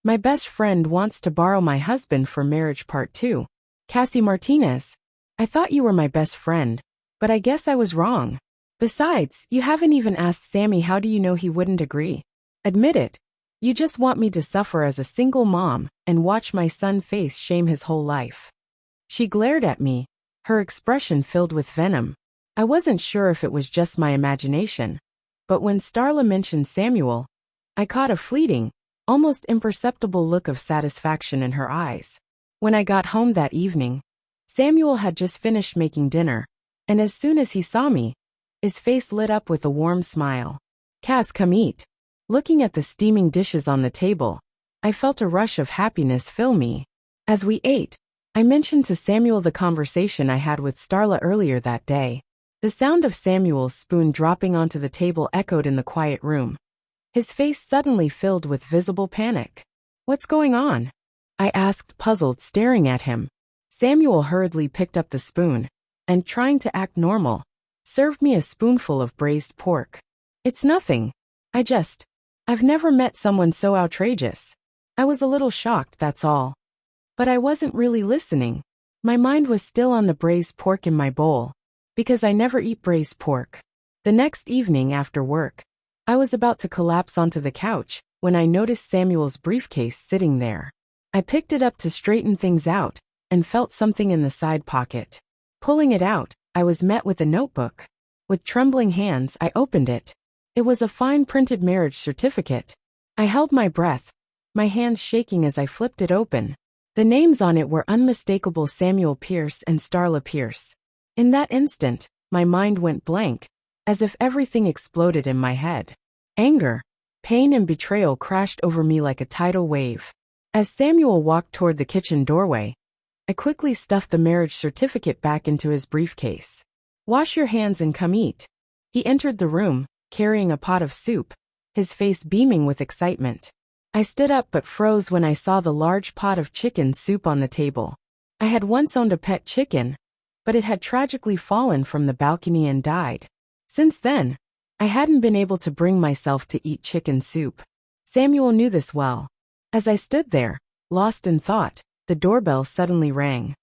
My best friend wants to borrow my husband for marriage part 2. Cassie Martinez. I thought you were my best friend, but I guess I was wrong. Besides, you haven't even asked Sammy how do you know he wouldn't agree. Admit it. You just want me to suffer as a single mom and watch my son face shame his whole life. She glared at me, her expression filled with venom. I wasn't sure if it was just my imagination, but when Starla mentioned Samuel, I caught a fleeting, almost imperceptible look of satisfaction in her eyes. When I got home that evening, Samuel had just finished making dinner, and as soon as he saw me, his face lit up with a warm smile. Cass, come eat. Looking at the steaming dishes on the table, I felt a rush of happiness fill me. As we ate, I mentioned to Samuel the conversation I had with Starla earlier that day. The sound of Samuel's spoon dropping onto the table echoed in the quiet room. His face suddenly filled with visible panic. What's going on? I asked, puzzled, staring at him. Samuel hurriedly picked up the spoon, and trying to act normal, served me a spoonful of braised pork. It's nothing. I've never met someone so outrageous. I was a little shocked, that's all. But I wasn't really listening. My mind was still on the braised pork in my bowl, because I never eat braised pork. The next evening after work, I was about to collapse onto the couch when I noticed Samuel's briefcase sitting there. I picked it up to straighten things out and felt something in the side pocket. Pulling it out, I was met with a notebook. With trembling hands, I opened it. It was a fine printed marriage certificate. I held my breath, my hands shaking as I flipped it open. The names on it were unmistakable: Samuel Pierce and Starla Pierce. In that instant, my mind went blank, as if everything exploded in my head. Anger, pain and betrayal crashed over me like a tidal wave. As Samuel walked toward the kitchen doorway, I quickly stuffed the marriage certificate back into his briefcase. Wash your hands and come eat. He entered the room, carrying a pot of soup, his face beaming with excitement. I stood up but froze when I saw the large pot of chicken soup on the table. I had once owned a pet chicken, but it had tragically fallen from the balcony and died. Since then, I hadn't been able to bring myself to eat chicken soup. Samuel knew this well. As I stood there, lost in thought, the doorbell suddenly rang.